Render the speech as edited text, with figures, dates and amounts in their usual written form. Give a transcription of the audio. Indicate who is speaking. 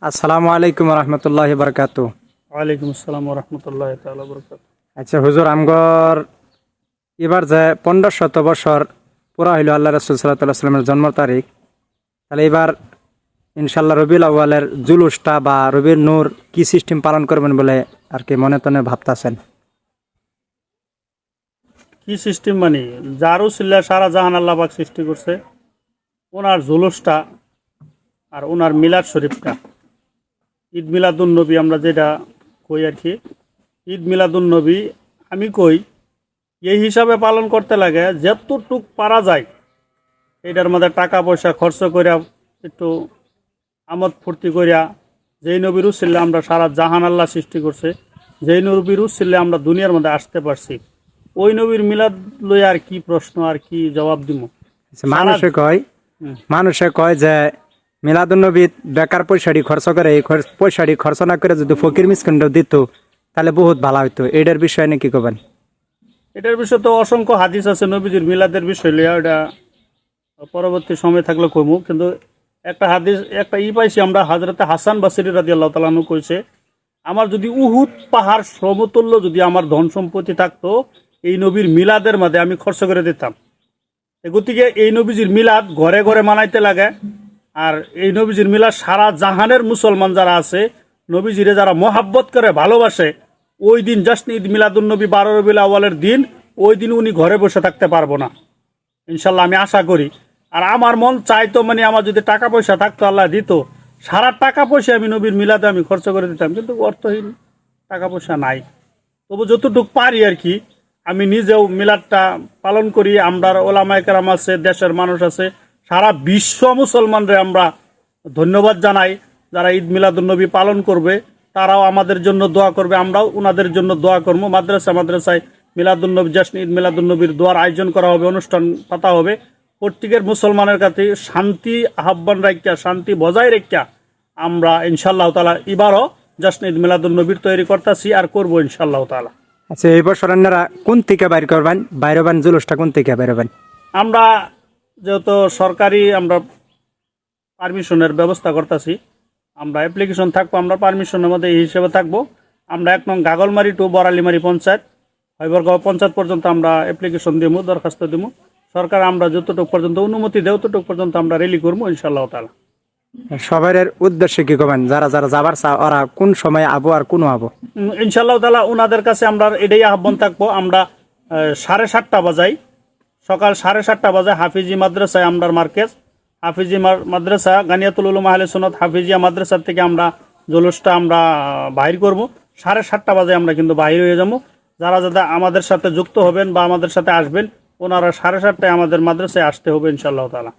Speaker 1: আসসালামু আলাইকুম রহমতুল্লাহি বারকাতু।
Speaker 2: ওয়ালাইকুম আসসালাম রহমতুল্লাহ তাআলা বরকাত।
Speaker 1: আচ্ছা হুজুর, আমগর এবার যে 1500 বছর পুরা হইল আল্লাহ রাসূল সাল্লাল্লাহু আলাইহি সাল্লামের জন্ম তারিখ, তাহলে এবার ইনশাল্লাহ রবিউল আউয়ালের জুলুসটা বা রবির নূর কি সিস্টেম পালন করবেন বলে আর কি মনে তনে ভাবতাছেন?
Speaker 2: কি সিস্টেম মানে জারুসিল্লা সারা জাহান আল্লাহ পাক সৃষ্টি করছে, ওনার জুলুসটা আর ওনার মিলাদ শরীফটা, ঈদ মিলাদুন নবী আমরা যেটা কই আর কি, ঈদ মিলাদুন নবী আমি কই এই হিসাবে পালন করতে লাগে যতটুক পারা যায় এটার মধ্যে টাকা পয়সা খরচ করিয়া একটু আমোদ ফুর্তি করিয়া, যেই নবীর উসিল্লা আমরা সারা জাহান আল্লাহ সৃষ্টি করছে, যেই নবীর উসিল্লা আমরা দুনিয়ার মধ্যে আসতে পারছি, ওই নবীর মিলাদ লই আর কি প্রশ্ন আর কি জবাব দিব।
Speaker 1: আচ্ছা, মানুষে কয় যে মিলাদুন্নবী বেকার পয়সাটি খরচ করে, এই পয়সাটি খরচ না করে যদি ফকির মিসকিনটা দিত তাহলে বহুত ভালো হইতো। এটার বিষয়ে নাকি কবেন?
Speaker 2: এটার বিষয়ে তো অসংখ্য হাদিস আছে নবীজির মিলাদের বিষয় লইয়া, এটা পরবর্তী সময় থাকলে কমু, কিন্তু একটা হাদিস একটা পাইছি আমরা, হযরতে হাসান বসরি রাদিয়াল্লাহু তাআলা আনহু কইছে, আমার যদি উহুদ পাহাড় সমতুল্য যদি আমার ধন সম্পত্তি থাকতো, এই নবীর মিলাদের মধ্যে আমি খরচ করে দিতাম। গতিকে এই নবীজির মিলাদ ঘরে ঘরে মানাইতে লাগে, আর এই নবীজির মিলাদ সারা জাহানের মুসলমান যারা আছে, নবীজিরে যারা মহাব্বত করে ভালোবাসে, ওই দিন জাস্ট ঈদ মিলাদুন নবী 12 রবিউল আউয়ালের দিন, ওই দিন উনি ঘরে বসে থাকতে পারবো না ইনশাল্লাহ, আমি আশা করি। আর আমার মন চাইতো, মানে আমার যদি টাকা পয়সা থাকতো, আল্লাহ দিত, সারা টাকা পয়সা আমি নবীর মিলাদে আমি খরচ করে দিতাম, কিন্তু অর্থহীন, টাকা পয়সা নাই। তবু যতটুকু পারি আর কি, আমি নিজেও মিলাদটা পালন করি। আমরা ওলামায়ে কেরাম আছে, দেশের মানুষ আছে, সারা বিশ্ব মুসলমানরে আমরা ধন্যবাদ জানাই যারা ঈদ মিলাদুন নবী পালন করবে, তারাও আমাদের জন্য দোয়া করবে, আমরাও ওনাদের জন্য দোয়া করবো। মাদ্রাসায় মিলাদুন নবী জাশ্ন ঈদ মিলাদুন নবীর দোয়ার আয়োজন করা হবে, অনুষ্ঠান পাতা হবে। প্রত্যেকের মুসলমানের কাছে শান্তি আহ্বান রাখিয়া, শান্তি বজায় রাখিয়া আমরা ইনশাআল্লাহ তাআলা এবারও জাশ্ন ঈদ মিলাদুন নবীর তৈরি করতেছি আর করবো ইনশাআল্লাহ তাআলা।
Speaker 1: আচ্ছা, এই বছর আপনারা কোন থেকে বাইর করবেন? বাইরবেন জুলুসটা কোন থেকে বাইরবেন?
Speaker 2: আমরা যেহেতু সরকারি আমরা পারমিশনের ব্যবস্থা করতেছি, আমরা অ্যাপ্লিকেশন থাকবো, আমরা পারমিশনের মধ্যে এই হিসেবে থাকবো। আমরা 1 নং গাগলমারি টু বরালিমারি পঞ্চায়েত, হয়বরগাঁও পঞ্চায়েত পর্যন্ত আমরা অ্যাপ্লিকেশন দিব, দরখাস্ত দিব। সরকার আমরা যতটুকু পর্যন্ত অনুমতি দেয় ততটুকু পর্যন্ত আমরা রেলি করবো ইনশাআল্লাহ তাআলা।
Speaker 1: সবার উদ্দেশ্যে কি করবেন? যারা যারা যাবার চা ওরা কোন সময় আবো আর কোন আবো?
Speaker 2: ইনশাআল্লাহ তাআলা ওনাদের কাছে আমরা এটাই আহ্বান থাকবো, আমরা 7:30 বাজাই, সকাল 7:30 বাজে হাফিজি মাদ্রাসায় আমরা মার্কেজ, হাফিজি মাদ্রাসা গানিয়াতুল উলুম আহলে সুন্নাত হাফিজিয়া মাদ্রাসা থেকে আমরা জুলুসটা আমরা বাহির করব। 7:30 বাজে আমরা কিন্তু বাহির হয়ে যাবো। যারা যারা আমাদের সাথে যুক্ত হবেন বা আমাদের সাথে আসবেন, ওনারা 7:30টায় আমাদের মাদ্রাসায় আসতে হবে ইনশাআল্লাহ তাআলা।